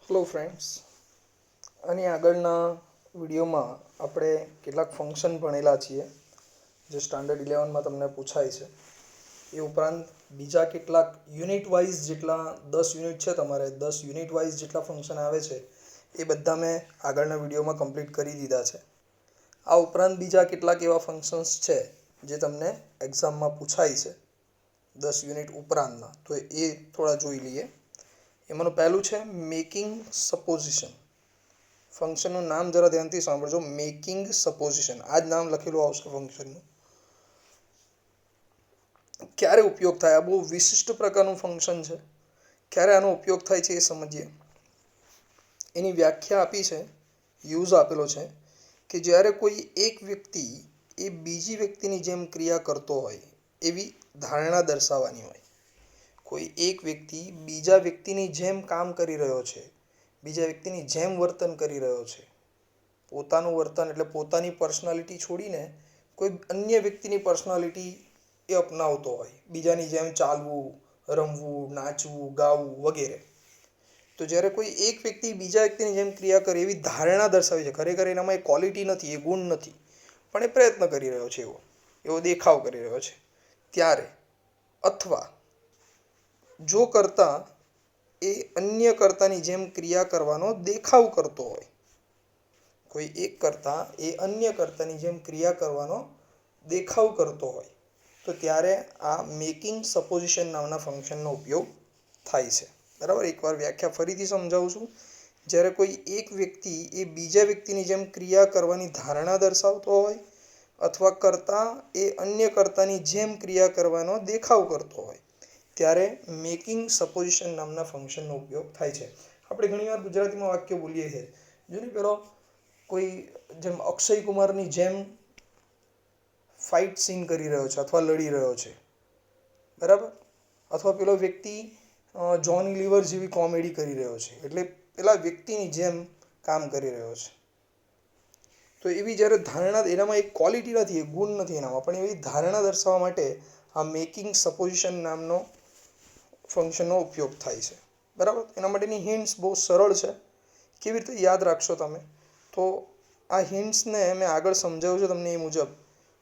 Hello friends, આની આગળના વિડીયોમાં આપણે કેટલાક ફંક્શન ભણેલા છીએ જે સ્ટાન્ડર્ડ 11માં તમને પૂછાય છે. એ ઉપરાંત બીજા કેટલાક યુનિટ વાઇઝ જેટલા 10 યુનિટ છે, તમારે 10 યુનિટ વાઇઝ જેટલા ફંક્શન આવે છે એ બધા મેં આગળના વિડીયોમાં કમ્પ્લીટ કરી દીધા છે. આ ઉપરાંત બીજા કેટલાક એવા ફંક્શન્સ છે જે તમને એક્ઝામમાં પૂછાય છે 10 યુનિટ ઉપરાંતના, તો એ થોડા જોઈ લઈએ. એમાંનું પહેલું છે મેકિંગ સપોઝિશન. ફંક્શનનું નામ જરા ધ્યાનથી સાંભળજો, મેકિંગ સપોઝિશન. આ જ નામ લખેલું આવશે ફંક્શનનું. ક્યારે ઉપયોગ થાય? આ બહુ વિશિષ્ટ પ્રકારનું ફંક્શન છે. ક્યારે આનો ઉપયોગ થાય છે એ સમજીએ. એની વ્યાખ્યા આપી છે, યુઝ આપેલો છે કે જ્યારે કોઈ એક વ્યક્તિ એ બીજી વ્યક્તિની જેમ ક્રિયા કરતો હોય એવી ધારણા દર્શાવવાની હોય. કોઈ એક વ્યક્તિ બીજા વ્યક્તિની જેમ કામ કરી રહ્યો છે, બીજા વ્યક્તિની જેમ વર્તન કરી રહ્યો છે. પોતાનું વર્તન એટલે પોતાની પર્સનાલિટી છોડીને કોઈ અન્ય વ્યક્તિની પર્સનાલિટી એ અપનાવતો હોય, બીજાની જેમ ચાલવું, રમવું, નાચવું, ગાવું વગેરે. તો જ્યારે કોઈ એક વ્યક્તિ બીજા વ્યક્તિની જેમ ક્રિયા કરે એવી ધારણા દર્શાવે છે, ખરેખર એનામાં એ ક્વોલિટી નથી, એ ગુણ નથી, પણ એ પ્રયત્ન કરી રહ્યો છે, એવો દેખાવ કરી રહ્યો છે, ત્યારે અથવા જો કરતા એ અન્ય કર્તાની જેમ ક્રિયા કરવાનો દેખાવ કરતો હોય, કોઈ એક કર્તા એ અન્ય કર્તાની જેમ ક્રિયા કરવાનો દેખાવ કરતો હોય, તો ત્યારે આ મેકિંગ સપોઝિશન નામના ફંક્શનનો ઉપયોગ થાય છે. બરાબર, એકવાર વ્યાખ્યા ફરીથી સમજાવું છું. જ્યારે કોઈ એક વ્યક્તિ એ બીજા વ્યક્તિની જેમ ક્રિયા કરવાની ધારણા દર્શાવતો હોય અથવા કર્તા એ અન્ય કર્તાની જેમ ક્રિયા કરવાનો દેખાવ કરતો હોય, ત્યારે મેકિંગ સપોઝિશન નામના ફંક્શનનો ઉપયોગ થાય છે. આપણે ઘણીવાર ગુજરાતીમાં વાક્ય બોલીએ છીએ, જો ને પેલો કોઈ જેમ અક્ષય કુમારની જેમ ફાઇટ સીન કરી રહ્યો છે અથવા લડી રહ્યો છે, બરાબર, અથવા પેલો વ્યક્તિ જોની લીવર જેવી કોમેડી કરી રહ્યો છે, એટલે પેલા વ્યક્તિની જેમ કામ કરી રહ્યો છે. તો એવી જ્યારે ધારણા, એનામાં એક ક્વોલિટી નથી, એ ગુણ નથી એનામાં, પણ એવી ધારણા દર્શાવવા માટે આ મેકિંગ સપોઝિશન નામનો ફંક્શનનો ઉપયોગ થાય છે. બરાબર, એના માટેની હિન્ટ્સ બહુ સરળ છે. કેવી રીતે યાદ રાખશો તમે? તો આ હિન્ટ્સને મેં આગળ સમજાવ્યું છે તમને એ મુજબ.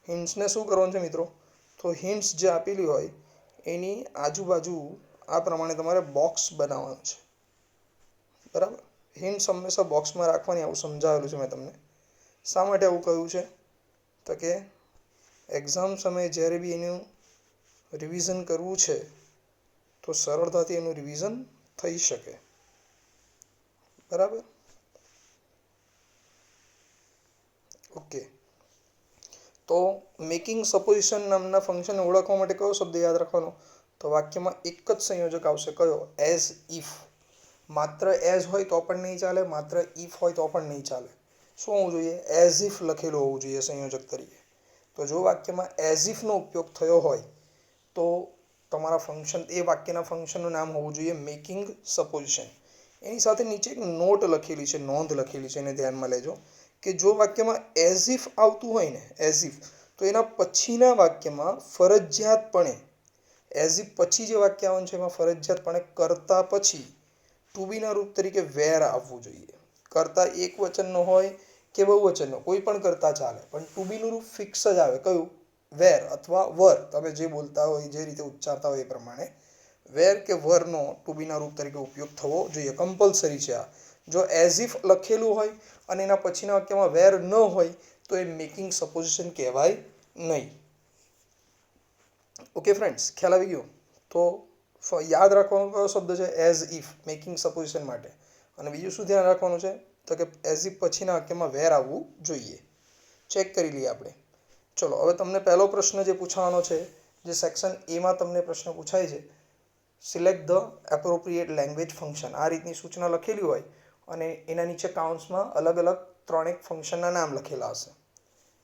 હિન્ટ્સને શું કરવાનું છે મિત્રો? તો હિન્ટ્સ જે આપેલી હોય એની આજુબાજુ આ પ્રમાણે તમારે બોક્સ બનાવવાનું છે. બરાબર, હિન્ટ્સ હંમેશા બોક્સમાં રાખવાની, આવું સમજાવેલું છે મેં તમને. શા માટે આવું કહ્યું છે? તો કે એક્ઝામ સમયે જ્યારે બી એનું રિવિઝન કરવું છે તો સરળતાથી એનું રિવિઝન થઈ શકે. બરાબર, ઓકે. તો મેકિંગ સપોઝિશન નામના ફંક્શનને ઓળખવા માટે કયો શબ્દ યાદ રાખવાનો? તો વાક્યમાં એક જ સંયોજક આવશે, કયો? As if. માત્ર એઝ હોય તો પણ નહીં ચાલે, માત્ર ઇફ હોય તો પણ નહીં ચાલે. શું હોવું જોઈએ? એઝ ઇફ લખેલું હોવું જોઈએ સંયોજક તરીકે. તો જો વાક્યમાં એઝ ઇફનો ઉપયોગ થયો હોય તો તમારા ફંક્શન, એ વાક્યના ફંક્શનનું નામ હોવું જોઈએ મેકિંગ સપોઝિશન. એની સાથે નીચે એક નોટ લખેલી છે, નોંધ લખેલી છે, એને ધ્યાનમાં લેજો કે જો વાક્યમાં એઝ ઇફ આવતું હોય ને, એઝ ઇફ, તો એના પછીના વાક્યમાં ફરજિયાતપણે, એઝ ઇફ પછી જે વાક્ય આવવાનું છે એમાં ફરજિયાતપણે કર્તા પછી ટુ બીના રૂપ તરીકે વેર આવવું જોઈએ. કર્તા એક વચનનો હોય કે બહુવચનનો, કોઈ પણ કર્તા ચાલે, પણ ટુ બીનું રૂપ ફિક્સ જ આવે. કયું? વેર અથવા વર. તમે જે બોલતા હોય, જે રીતે ઉચ્ચારતા હોય એ પ્રમાણે વેર કે વરનો ટુ બીના રૂપ તરીકે ઉપયોગ થવો જોઈએ, કમ્પલસરી છે આ. જો એઝ ઇફ લખેલું હોય અને એના પછીના વાક્યમાં વેર ન હોય તો એ મેકિંગ સપોઝિશન કહેવાય નહીં. ઓકે ફ્રેન્ડ્સ, ખ્યાલ આવી ગયો? તો યાદ રાખવાનો કયો શબ્દ છે? એઝ ઇફ, મેકિંગ સપોઝિશન માટે. અને બીજું શું ધ્યાન રાખવાનું છે? તો કે એઝ ઇફ પછીના વાક્યમાં વેર આવવું જોઈએ. ચેક કરી લઈએ આપણે. ચલો, હવે તમને પહેલો પ્રશ્ન જે પૂછવાનો છે, જે સેક્શન એમાં તમને પ્રશ્ન પૂછાય છે, select the appropriate language function. આ રીતની સૂચના લખેલી હોય અને એના નીચે કાઉન્ટ્સમાં અલગ અલગ ત્રણેક ફંક્શનના નામ લખેલા હશે.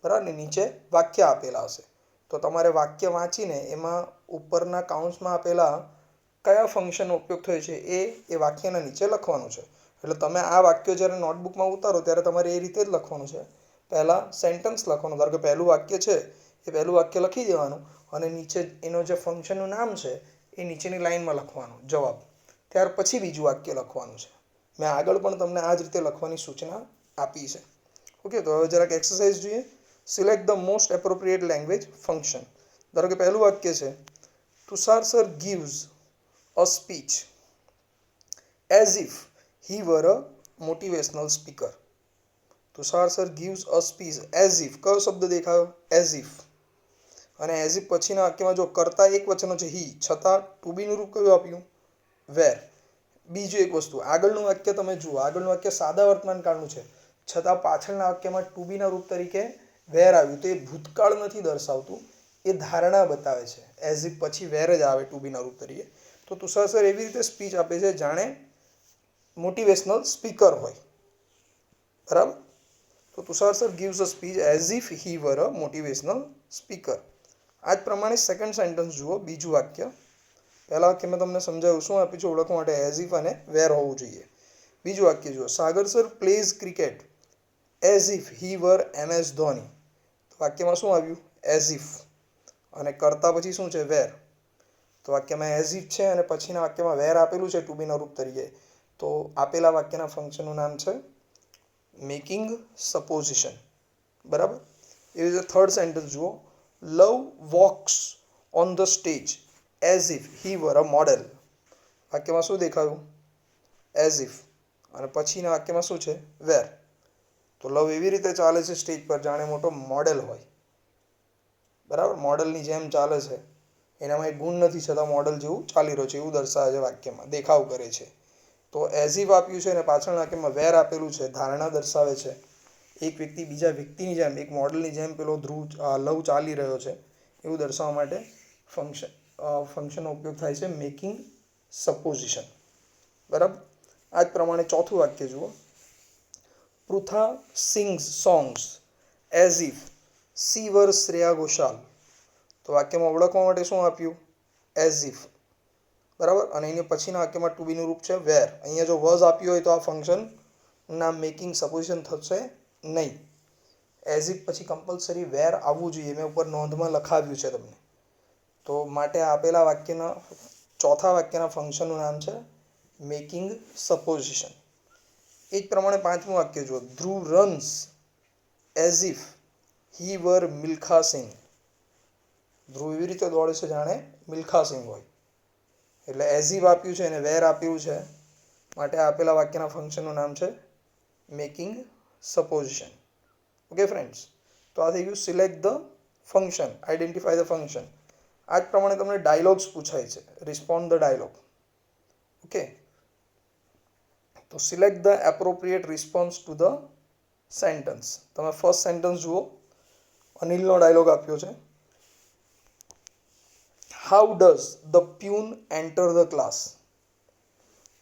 બરાબર ને? નીચે વાક્ય આપેલા હશે. તો તમારે વાક્ય વાંચીને એમાં ઉપરના કાઉન્ટ્સમાં આપેલા કયા ફંક્શનનો ઉપયોગ થયો છે એ વાક્યના નીચે લખવાનું છે. એટલે તમે આ વાક્ય જ્યારે નોટબુકમાં ઉતારો ત્યારે તમારે એ રીતે જ લખવાનું છે. પહેલાં સેન્ટન્સ લખવાનું, ધારો કે પહેલું વાક્ય છે એ પહેલું વાક્ય લખી દેવાનું અને નીચે એનો જે ફંક્શનનું નામ છે એ નીચેની લાઇનમાં લખવાનું જવાબ. ત્યાર પછી બીજું વાક્ય લખવાનું છે. મેં આગળ પણ તમને આ જ રીતે લખવાની સૂચના આપી છે. ઓકે, તો હવે જરાક એક્સરસાઇઝ જોઈએ. Select the most appropriate language function. ધારો કે પહેલું વાક્ય છે, Tushar sir gives a speech as if he were a motivational speaker. Tushar sir gives a speech as if, કયો શબ્દ દેખાયો? as if. અને as if પછીના વાક્યમાં જો કર્તા એક વચનો છે he, છતાં ટુ બી નું રૂપ કયું આપ્યું? where. બીજું એક વસ્તુ, આગળનું વાક્ય તમે જુઓ, આગળનું વાક્ય સાદા વર્તમાન કાળનું છે, છતાં પાછળના વાક્યમાં ટુ બી ના રૂપ તરીકે where આવ્યું. તો એ ભૂતકાળ નથી દર્શાવતું, એ ધારણા બતાવે છે. as if પછી where જ આવે ટુ બી ના રૂપ તરીકે. તો તુષાર સર એવી રીતે સ્પીચ આપે છે જાણે મોટિવેશનલ સ્પીકર હોય. બરાબર. તો Tushar sir gives a speech as if he were a motivational speaker. આ જ પ્રમાણે સેકન્ડ સેન્ટેન્સ જુઓ, બીજું વાક્ય. પહેલા વાક્ય મેં તમને સમજાવ્યું શું આપ્યું છે ઓળખવા માટે, as if અને where હોવું જોઈએ. બીજું વાક્ય જુઓ, Sagar sir plays cricket as if he were MS Dhoni. તો વાક્યમાં શું આવ્યું? as if. અને કરતા પછી શું છે? where. તો વાક્યમાં as if છે અને પછીના વાક્યમાં where આપેલું છે ટુ બી ના રૂપ તરીકે. તો આપેલા વાક્યના ફંક્શનનું નામ છે મેકિંગ સપોઝિશન. બરાબર. એવી રીતે થર્ડ સેન્ટેન્સ જુઓ, Luv walks on the stage as if he were a model. વાક્યમાં શું દેખાયું? as if. અને પછીના વાક્યમાં શું છે? where. તો લવ એવી રીતે ચાલે છે સ્ટેજ પર જાણે મોટો મોડેલ હોય. બરાબર. મોડલની જેમ ચાલે છે, એનામાં એક ગુણ નથી છતાં મોડલ જેવું ચાલી રહ્યું છે એવું દર્શાવે છે વાક્યમાં, દેખાવ કરે છે. તો as if આપ્યું છે અને પાછળના વાક્યમાં where આપેલું છે, ધારણા દર્શાવે છે. એક વ્યક્તિ બીજા વ્યક્તિની જેમ, એક મોડલની જેમ પેલો લવ ચાલી રહ્યો છે એવું દર્શાવવા માટે ફંક્શનનો ઉપયોગ થાય છે મેકિંગ સપોઝિશન. બરાબર. આ જ પ્રમાણે ચોથું વાક્ય જુઓ, Pritha sings songs as if she were Shreya Ghoshal. તો વાક્યમાં ઓળખવા માટે શું આપ્યું? as if. બરાબર. અને એની પછીના વાક્યમાં ટુ બીનું રૂપ છે where. અહીંયા જો was આપ્યું હોય તો આ ફંક્શન નામ મેકિંગ સપોઝિશન થશે નહીં. as if પછી કમ્પલસરી where આવવું જોઈએ, મેં ઉપર નોંધમાં લખાવ્યું છે તમને. તો માટે આપેલા વાક્યના ચોથા વાક્યના ફંક્શનનું નામ છે મેકિંગ સપોઝિશન. એ જ પ્રમાણે પાંચમું વાક્ય જુઓ, Dhruv runs as if he were Milkha Singh. Dhruv એવી રીતે દોડે છે જાણે મિલ્ખા સિંહ હોય. એટલે as if આપ્યું છે અને where આપ્યું છે, માટે આપેલા વાક્યના ફંક્શનનું નામ છે મેકિંગ સપોઝિશન. Okay friends. તો આ થઈ ગયું select the function, identify the function. આ જ પ્રમાણે તમને ડાયલોગ્સ પૂછાય છે, રિસ્પોન્ડ ધ ડાયલોગ. ઓકે. તો select the appropriate response to the sentence. તમે ફર્સ્ટ સેન્ટન્સ જુઓ, અનિલનો ડાયલોગ આપ્યો છે, how does the peon enter the class.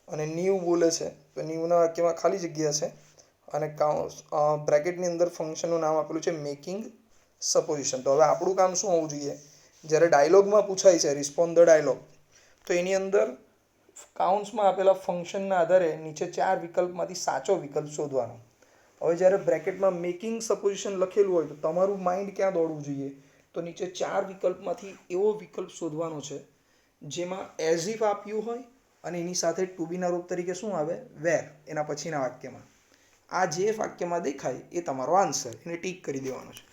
અને ન્યૂ બોલે છે, તો ન્યૂના વાક્યમાં ખાલી જગ્યા છે અને બ્રેકેટની અંદર ફંક્શનનું નામ આપેલું છે મેકિંગ સપોઝિશન. તો હવે આપણું કામ શું હોવું જોઈએ? જ્યારે ડાયલોગમાં પૂછાય છે રિસ્પોન્ડ ધ ડાયલોગ, તો એની અંદર કાઉન્ટ્સમાં આપેલા ફંક્શનના આધારે નીચે 4 વિકલ્પમાંથી સાચો વિકલ્પ શોધવાનો. હવે જ્યારે બ્રેકેટમાં મેકિંગ સપોઝિશન લખેલું હોય તો તમારું માઇન્ડ ક્યાં દોડવું જોઈએ? તો નીચે 4 વિકલ્પમાંથી એવો વિકલ્પ શોધવાનો છે જેમાં as if આપ્યું હોય અને એની સાથે ટુ બીના રૂપ તરીકે શું આવે? where. એના પછીના વાક્યમાં આ જે વાક્યમાં દેખાય એ તમારો આન્સર, એને ટીક કરી દેવાનો છે.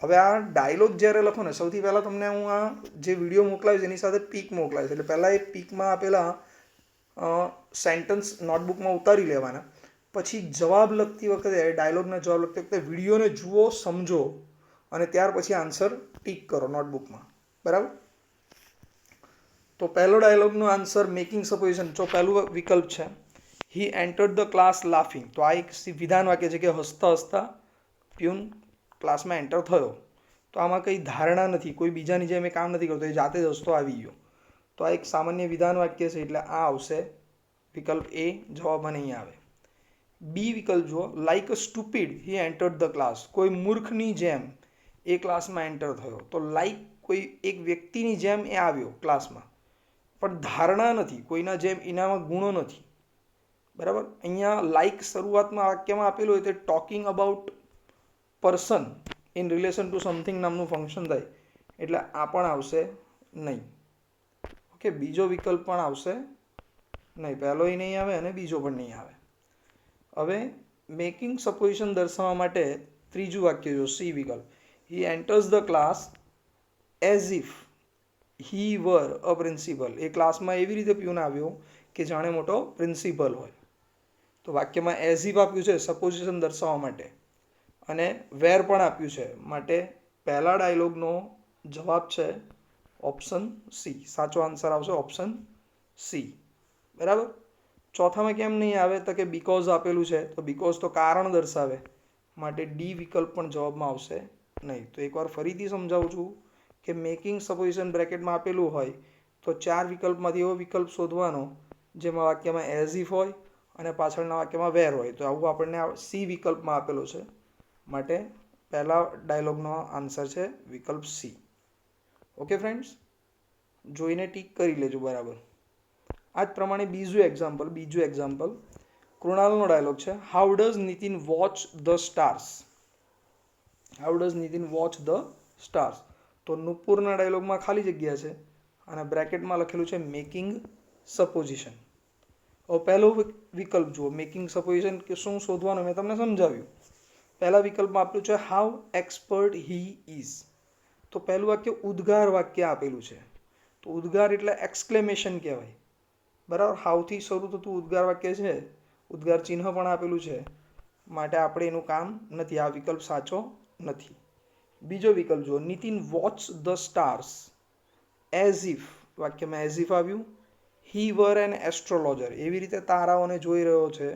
હવે આ ડાયલોગ જ્યારે લખો ને, સૌથી પહેલાં તમને હું આ જે વિડીયો મોકલાવીશ એની સાથે પીક મોકલાવીશ. એટલે પહેલાં એ પીકમાં આપેલા સેન્ટન્સ નોટબુકમાં ઉતારી લેવાના. પછી જવાબ લખતી વખતે, ડાયલોગના જવાબ લખતી વખતે વિડીયોને જુઓ, સમજો અને ત્યાર પછી આન્સર ટીક કરો નોટબુકમાં. બરાબર. તો પહેલો ડાયલોગનો આન્સર મેકિંગ સપોઝિશન, જો પહેલું વિકલ્પ છે હી એન્ટર્ડ ધ ક્લાસ લાફિંગ. તો આ એક વિધાન વાક્ય છે કે હસતા હસતા પ્યુન ક્લાસમાં એન્ટર થયો. તો આમાં કંઈ ધારણા નથી, કોઈ બીજાની જેમ એ કામ નથી કરતો, એ જાતે જ હસતો આવી ગયો. તો આ એક સામાન્ય વિધાન વાક્ય છે, એટલે આ આવશે વિકલ્પ એ જવાબમાં નહીં આવે. બી વિકલ્પ જુઓ, like a stupid he entered the class. કોઈ મૂર્ખની જેમ એ ક્લાસમાં એન્ટર થયો. તો લાઇક કોઈ એક વ્યક્તિની જેમ એ આવ્યો ક્લાસમાં, પણ ધારણા નથી, કોઈના જેમ એનામાં ગુણો નથી. બરાબર. અહીંયા લાઇક શરૂઆતમાં વાક્યમાં આપેલું હોય તે talking about person in relation to something નામનું ફંક્શન થાય, એટલે આ પણ આવશે નહીં. ઓકે. બીજો વિકલ્પ પણ આવશે નહીં, પહેલોય નહીં આવે અને બીજો પણ નહીં આવે. હવે મેકિંગ સપોઝિશન દર્શાવવા માટે ત્રીજું વાક્ય જો સી વિકલ્પ, he enters the class as if he were a principal. એ ક્લાસમાં એવી રીતે પ્યુન આવ્યો કે જાણે મોટો પ્રિન્સિપલ હોય. તો વાક્યમાં એઝ ઇફ આપ્યું છે સપોઝિશન દર્શાવવા માટે અને વેર પણ આપ્યું છે, માટે પહેલા ડાયલોગનો જવાબ છે ઓપ્શન સી. સાચો આન્સર આવશે ઓપ્શન સી. બરાબર. ચોથામાં કેમ નહીં આવે તો કે બીકોઝ આપેલું છે, તો બીકોઝ તો કારણ દર્શાવે, માટે ડી વિકલ્પ પણ જવાબમાં આવશે નહીં. તો એકવાર ફરીથી સમજાવું છું કે મેકિંગ સપોઝિશન બ્રેકેટમાં આપેલું હોય તો 4 વિકલ્પમાંથી એવો વિકલ્પ શોધવાનો જેમાં વાક્યમાં એઝ ઇફ હોય અને પાછળના વાક્યમાં વેર હોય. તો આવું આપણને સી વિકલ્પમાં આપેલું છે, માટે પહેલા ડાયલોગનો આન્સર છે વિકલ્પ સી. ઓકે ફ્રેન્ડ્સ, જોઈને ટીક કરી લેજો બરાબર. આ જ પ્રમાણે બીજું એક્ઝામ્પલ કૃણાલનો ડાયલોગ છે, how does Nitin watch the stars. How does Nitin watch the stars. તો નુપુરના ડાયલોગમાં ખાલી જગ્યા છે અને બ્રેકેટમાં લખેલું છે મેકિંગ સપોઝિશન. હવે પહેલો વિકલ્પ જુઓ, મેકિંગ સપોઝિશન કે શું શોધવાનું મેં તમને સમજાવ્યું. પહેલા વિકલ્પમાં આપ્યું છે હાઉ એક્સપર્ટ હી ઇઝ. તો પહેલું વાક્ય ઉદ્ગાર વાક્ય આપેલું છે, તો ઉદ્ગાર એટલે એક્સક્લેમેશન કહેવાય. બરાબર. હાઉથી શરૂ થતું ઉદ્ગાર વાક્ય છે, ઉદ્ગાર ચિહ્ન પણ આપેલું છે, માટે આપણે એનું કામ નથી. આ વિકલ્પ સાચો નથી. બીજો વિકલ્પ જુઓ, Nitin watch the stars as if. વાક્યમાં એઝ ઇફ આવ્યું. હી વર એન એસ્ટ્રોલોજર. એવી રીતે તારાઓને જોઈ રહ્યો છે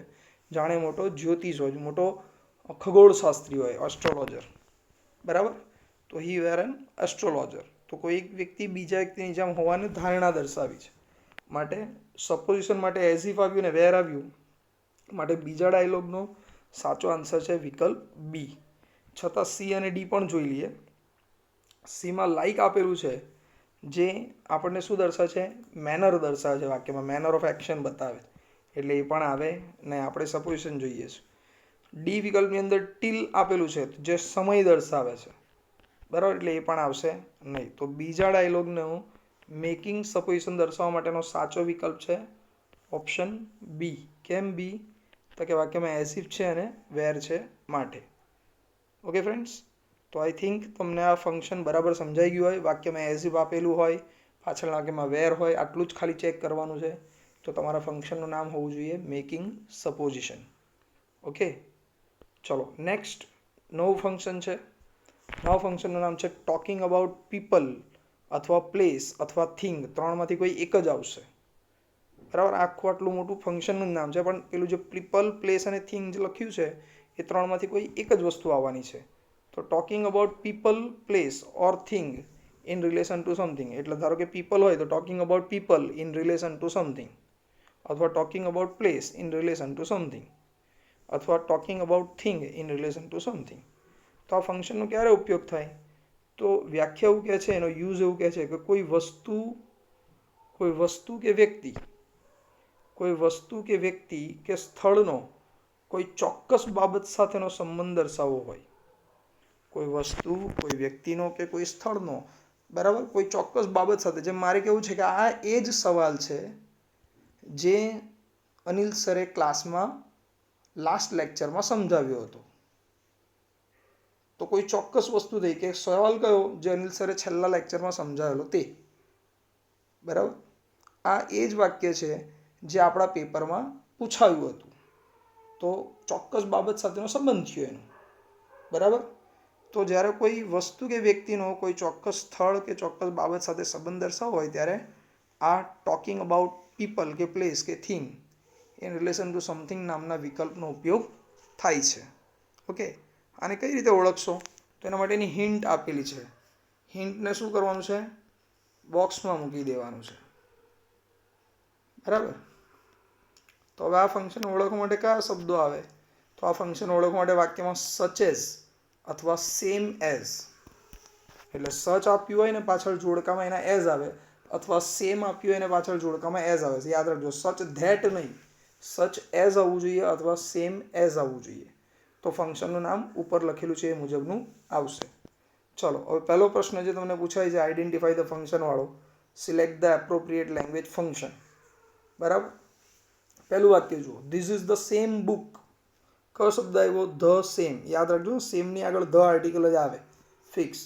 જાણે મોટો જ્યોતિષ હોય, મોટો ખગોળશાસ્ત્રી હોય, એસ્ટ્રોલોજર. બરાબર. તો હી વેર એન એસ્ટ્રોલોજર. તો કોઈ એક વ્યક્તિ બીજા વ્યક્તિની જેમ હોવાની ધારણા દર્શાવી છે, માટે સપોઝિશન માટે એઝ ઇફ આવ્યું ને વેર આવ્યું, માટે બીજા ડાયલોગનો સાચો આન્સર છે વિકલ્પ બી. છતાં સી અને ડી પણ જોઈ લઈએ. સીમાં લાઈક આપેલું છે, જે આપણને શું દર્શાવે છે, મેનર દર્શાવે છે વાક્યમાં, મેનર ઓફ એક્શન બતાવે, એટલે એ પણ આવે ને આપણે સપોઝિશન જોઈએ છે. ડી વિકલ્પની અંદર ટીલ આપેલું છે જે સમય દર્શાવે છે. બરાબર, એટલે એ પણ આવશે નહીં. તો બીજા ડાયલોગનો મેકિંગ સપોઝિશન દર્શાવવા માટેનો સાચો વિકલ્પ છે ઓપ્શન બી. કેમ બી? તો કે વાક્યમાં એઝ ઇફ છે અને વેર છે માટે. ઓકે ફ્રેન્ડ્સ, તો આઈ થિંક તમને આ ફંક્શન બરાબર સમજાઈ ગયું હોય. વાક્યમાં એઝ ઇફ આપેલું હોય, પાછળના વાક્યમાં વેર હોય, આટલું જ ખાલી ચેક કરવાનું છે. તો તમારા ફંક્શનનું નામ હોવું જોઈએ મેકિંગ સપોઝિશન. ઓકે, ચલો નેક્સ્ટ નવું ફંક્શન છે. નવા ફંક્શનનું નામ છે ટોકિંગ અબાઉટ પીપલ અથવા પ્લેસ અથવા થિંગ. ત્રણમાંથી કોઈ એક જ આવશે. બરાબર. આખું આટલું મોટું ફંક્શનનું નામ છે, પણ પેલું જે પીપલ, પ્લેસ અને થિંગ જે લખ્યું છે એ ત્રણમાંથી કોઈ એક જ વસ્તુ આવવાની છે. તો talking about people, place or thing in relation to something. એટલે ધારો કે પીપલ હોય તો talking about people in relation to something, અથવા talking about place in relation to something, અથવા talking about thing in relation to something. તો આ ફંક્શનનો ક્યારે ઉપયોગ થાય? તો વ્યાખ્યા એવું કહે છે, એનો યુઝ એવું કહે છે કે કોઈ વસ્તુ કે વ્યક્તિ કે સ્થળનો કોઈ ચોક્કસ બાબત સાથેનો સંબંધ દર્શાવવો હોય. કોઈ વસ્તુ, કોઈ વ્યક્તિનો કે કોઈ સ્થળનો, બરાબર, કોઈ ચોક્કસ બાબત સાથે. જેમ મારે કેવું છે કે આ એ જ સવાલ છે જે અનિલ સરે ક્લાસમાં લાસ્ટ લેક્ચરમાં સમજાવ્યો હતો. તો કોઈ ચોક્કસ વસ્તુ થઈ કે સવાલ કયો જે અનિલ સરે છેલ્લા લેક્ચરમાં સમજાવેલો તે. બરાબર. આ એ જ વાક્ય છે જે આપણા પેપરમાં પૂછાયું હતું. તો ચોક્કસ બાબત સાથેનો સંબંધ થયો એનો. બરાબર. તો જ્યારે કોઈ વસ્તુ કે વ્યક્તિનો કોઈ ચોક્કસ સ્થળ કે ચોક્કસ બાબત સાથે સંબંધ દર્શાવવો હોય ત્યારે આ ટોકિંગ અબાઉટ પીપલ કે પ્લેસ કે thing in relation to something નામના વિકલ્પનો ઉપયોગ થાય છે. ઓકે, આને કઈ રીતે ઓળખશો? તો એના માટેની હિન્ટ આપેલી છે. હિન્ટને શું કરવાનું છે? બોક્સમાં મૂકી દેવાનું છે. બરાબર. તો હવે આ ફંક્શન ઓળખવા માટે કયા શબ્દો આવે? તો આ ફંક્શન ઓળખવા માટે વાક્યમાં સચ એઝ અથવા સેમ એઝ, એટલે સચ આપ્યું હોય ને પાછળ જોડકામાં એના એઝ આવે, અથવા સેમ આપ્યું હોય ને પાછળ જોડકામાં એઝ આવે છે. યાદ રાખજો, સચ ધેટ નહીં, સચ એઝ આવવું જોઈએ અથવા સેમ એઝ આવવું જોઈએ. તો ફંક્શનનું નામ ઉપર લખેલું છે એ મુજબનું આવશે. ચલો, હવે પહેલો પ્રશ્ન જે તમને પૂછાય છે આઈડેન્ટિફાઈ ધ ફંક્શન વાળો, select the appropriate language function. બરાબર. પહેલું વાક્ય જુઓ, this is the same book કયો શબ્દ આવ્યો? The same. યાદ રાખજો, સેમની આગળ ધ આર્ટિકલ જ આવે, fix.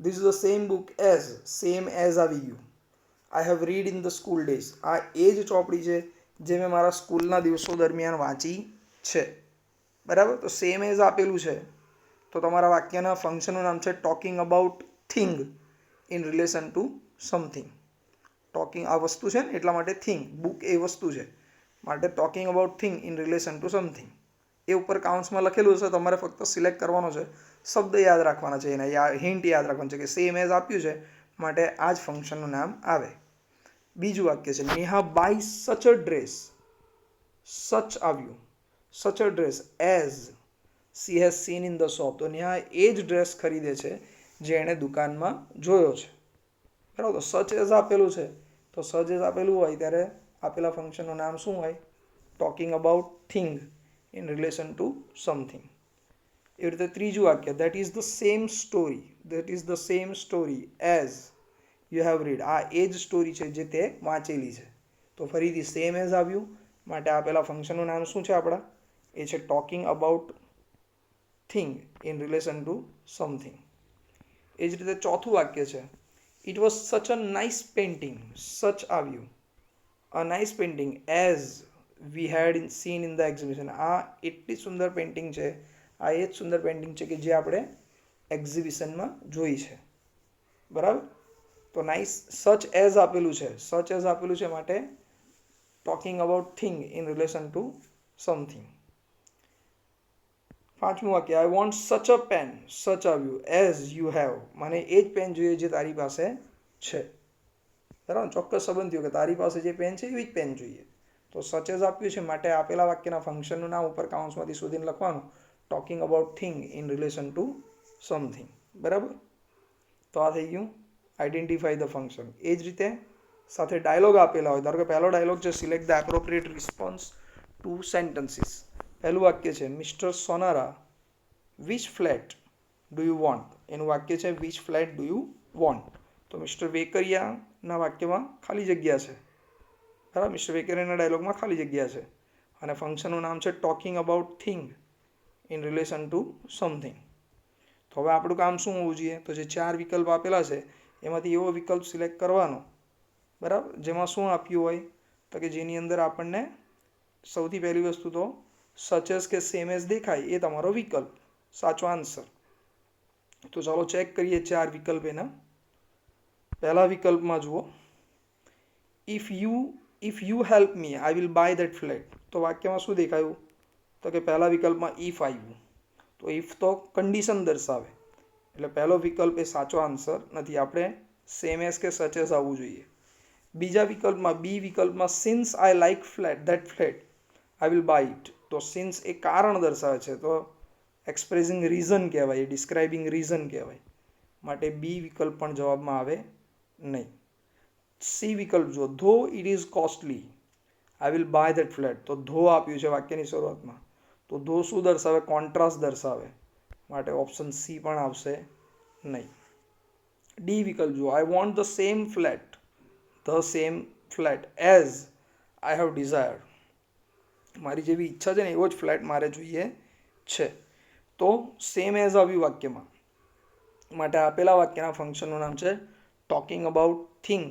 This is the same book as, same as આવી ગયું. I have read in the school days. આ એ જ ચોપડી છે જે મેં મારા સ્કૂલના દિવસો દરમિયાન વાંચી છે. બરાબર. તો સેમ એઝ આપેલું છે તો તમારા વાક્યના ફંક્શનનું નામ છે talking about thing in relation to something. Talking આ વસ્તુ છે ને એટલા માટે થિંગ, બુક એ વસ્તુ છે માટે talking about thing in relation to something. એ ઉપર કાઉન્ટ્સમાં લખેલું છે, તમારે ફક્ત સિલેક્ટ કરવાનો છે, શબ્દ યાદ રાખવાના છે, એના હિન્ટ યાદ રાખવાનું છે કે સેમ એઝ આપ્યું છે માટે આ જ ફંક્શનનું નામ આવે. બીજું વાક્ય છે Neha by such a dress. Such આવ્યું, such a dress as she has seen in the shop. તો નેહા એ જ ડ્રેસ ખરીદે છે જે એણે દુકાનમાં જોયો છે. બરાબર. તો સચ એઝ આપેલું છે તો સચ એઝ આપેલું હોય ત્યારે આપેલા ફંક્શનનું નામ શું હોય? Talking about thing in relation to something. એવી રીતે ત્રીજું વાક્ય that is the same story. That is the same story as you have read. આ એ જ સ્ટોરી છે જે તે વાંચેલી છે. તો ફરીથી સેમ એઝ આવ્યું માટે આપેલા ફંક્શનનું નામ શું છે આપણા? એ છે talking about thing in relation to something. એ જ રીતે ચોથું વાક્ય છે ઇટ વોઝ સચ અ નાઇસ પેઇન્ટિંગ. સચ આવ્યું, a nice painting as we had seen in the exhibition. આ એટલી સુંદર પેઇન્ટિંગ છે, આ એ જ સુંદર પેઇન્ટિંગ છે કે જે આપણે એક્ઝિબિશનમાં જોઈ છે. બરાબર. તો નાઇસ સચ એઝ આપેલું છે, સચ એઝ આપેલું છે માટે talking about thing in relation to something. પાંચમું વાક્ય આઈ વોન્ટ સચ અ પેન. સચ આવ્યું એઝ યુ હેવ. મને એ જ પેન જોઈએ જે તારી પાસે છે. બરાબર. ચોક્કસ સંબંધ થયો કે તારી પાસે જે પેન છે એવી જ પેન જોઈએ. તો સચ એઝ આપ્યું છે માટે આપેલા વાક્યના ફંક્શનનું નામ ઉપર કાઉન્સમાંથી શોધીને લખવાનું talking about thing in relation to something. બરાબર. તો આ થઈ ગયું આઈડેન્ટિફાઈ ધ ફંક્શન. એ જ રીતે સાથે ડાયલોગ આપેલા હોય. ધારો કે પહેલો ડાયલોગ છે select the appropriate response to sentences. પહેલું વાક્ય છે mister Sonara which flat do you want. એનું વાક્ય છે which flat do you want. તો મિસ્ટર વેકરિયાના વાક્યમાં ખાલી જગ્યા છે. બરાબર. મિસ્ટર વેકરિયાના ડાયલોગમાં ખાલી જગ્યા છે અને ફંક્શનનું નામ છે talking about thing in relation to something. તો હવે આપણું કામ શું હોવું જોઈએ? તો જે 4 વિકલ્પ આપેલા છે એમાંથી એવો વિકલ્પ સિલેક્ટ કરવાનો. બરાબર. જેમાં શું આપ્યું હોય તો કે જેની અંદર આપણને સૌથી પહેલી વસ્તુ તો સચ એઝ કે સેમ એઝ દેખાય એ તમારો વિકલ્પ સાચો આન્સર. તો ચાલો ચેક કરીએ 4 વિકલ્પ એના. પહેલા વિકલ્પમાં જુઓ if you help me I will by that flat. તો વાક્યમાં શું દેખાયું તો કે પહેલા વિકલ્પમાં ઇફ આવ્યું. તો ઇફ તો કન્ડિશન દર્શાવે એટલે પહેલો વિકલ્પ એ સાચો આન્સર નથી. આપણે સેમ એઝ કે સચ એઝ આવવું જોઈએ. બીજા વિકલ્પમાં બી વિકલ્પમાં since I like that flat I will by it. તો સિન્સ એ કારણ દર્શાવે છે તો એક્સપ્રેસિંગ રીઝન કહેવાય, ડિસ્ક્રાઇબિંગ રીઝન કહેવાય માટે બી વિકલ્પ પણ જવાબમાં આવે નહીં. સી વિકલ્પ જો ધો it is costly I will by that flat. તો ધો આપ્યું છે વાક્યની શરૂઆતમાં તો ધો શું દર્શાવે? કોન્ટ્રાસ્ટ દર્શાવે માટે ઓપ્શન સી પણ આવશે નહીં. ડી વિકલ્પ જો I want the same flat as I have desired. મારી જેવી ઈચ્છા છે ને એવો જ ફ્લેટ મારે જોઈએ છે. તો સેમ એઝ આવ્યું વાક્યમાં માટે આપેલા વાક્યના ફંક્શનનું નામ છે talking about thing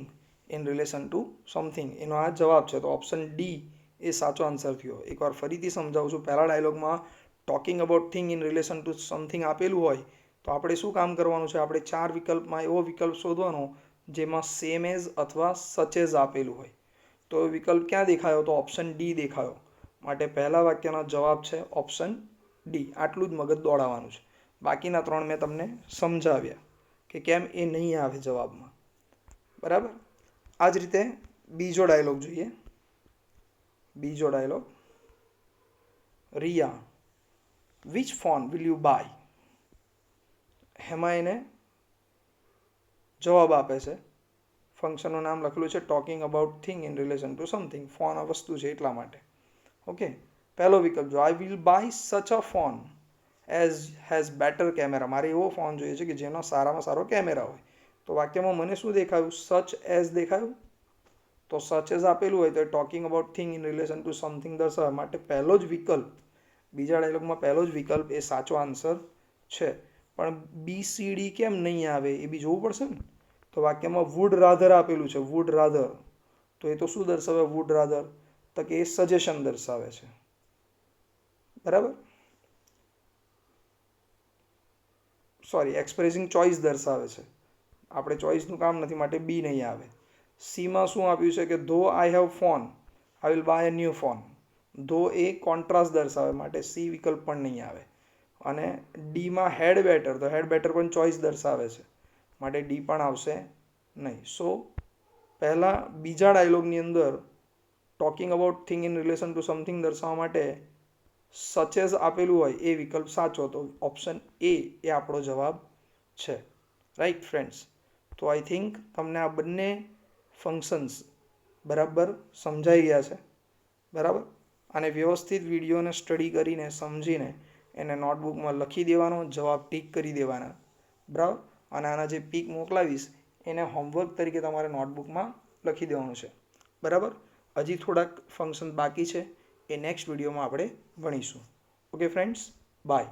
in relation to something. એનો આ જવાબ છે. તો ઓપ્શન ડી એ સાચો આન્સર થયો. એકવાર ફરીથી સમજાવું છું. પહેલા ડાયલોગમાં talking about thing in relation to something આપેલું હોય તો આપણે શું કામ કરવાનું છે? આપણે 4 વિકલ્પમાં એવો વિકલ્પ શોધવાનો જેમાં સેમ એઝ અથવા સચ એઝ આપેલું હોય. તો વિકલ્પ ક્યાં દેખાયો? તો ઓપ્શન ડી દેખાયો માટે પહેલા વાક્યનો જવાબ છે ઓપ્શન ડી. આટલું જ મગજ દોડાવવાનું છે. બાકીના 3 મેં તમને સમજાવ્યા કે કેમ એ નહીં આવે જવાબમાં. બરાબર. આ જ રીતે બીજો ડાયલોગ જોઈએ. બીજો dialogue Riya which phone will you buy. એમાં એને જવાબ આપે છે. ફંક્શનનું નામ લખેલું છે talking about thing in relation to something. Phone આ વસ્તુ છે એટલા માટે. ઓકે. પહેલો વિકલ્પ જો આઈ will buy such a phone as has better camera. મારે એવો ફોન જોઈએ છે કે જેનો સારામાં સારો કેમેરા હોય. તો વાક્યમાં મને શું દેખાયું? સચ એઝ દેખાયું. તો સચ એઝ આપેલું હોય તો talking about thing in relation to something દર્શાવવા માટે પહેલો જ વિકલ્પ બીજા ડાયલોગમાં પહેલો જ વિકલ્પ એ સાચો આન્સર છે. પણ BCD કેમ નહીં આવે એ બી જોવું પડશે ને. તો વાક્યમાં વુડ રાધર આપેલું છે, વુડ રાધર, તો એ તો શું દર્શાવે વુડ રાધર? તો કે એ સજેશન દર્શાવે છે. બરાબર, સોરી, એક્સપ્રેસિંગ ચોઇસ દર્શાવે છે. આપણે ચોઇસનું કામ નથી, માટે બી નહીં આવે. સીમાં શું આપ્યું છે કે ધો I have phone, I will by a new phone. ધો એ કોન્ટ્રાસ્ટ દર્શાવે, માટે સી વિકલ્પ પણ નહીં આવે. અને ડીમાં હેડ બેટર, તો હેડ બેટર પણ ચોઇસ દર્શાવે છે, માટે ડી પણ આવશે નહીં. સો પહેલાં બીજા ડાયલોગની અંદર talking about thing in relation to something દર્શાવવા માટે સચ એઝ આપેલું હોય એ વિકલ્પ સાચો, તો ઓપ્શન એ આપણો જવાબ છે. Right friends? તો આઈ થિંક તમને આ બંને ફંક્શન્સ બરાબર સમજાઈ ગયા છે. બરાબર, અને વ્યવસ્થિત વિડીયોને સ્ટડી કરીને સમજીને એને નોટબુકમાં લખી દેવાનો, જવાબ ટીક કરી દેવાના. બરાબર, અને આના જે પીક મોકલાવીશ એને હોમવર્ક તરીકે તમારે નોટબુકમાં લખી દેવાનું છે. બરાબર, હજી થોડાક ફંક્શન બાકી છે, એ નેક્સ્ટ વિડીયોમાં આપણે ભણીશું. Okay friends, by.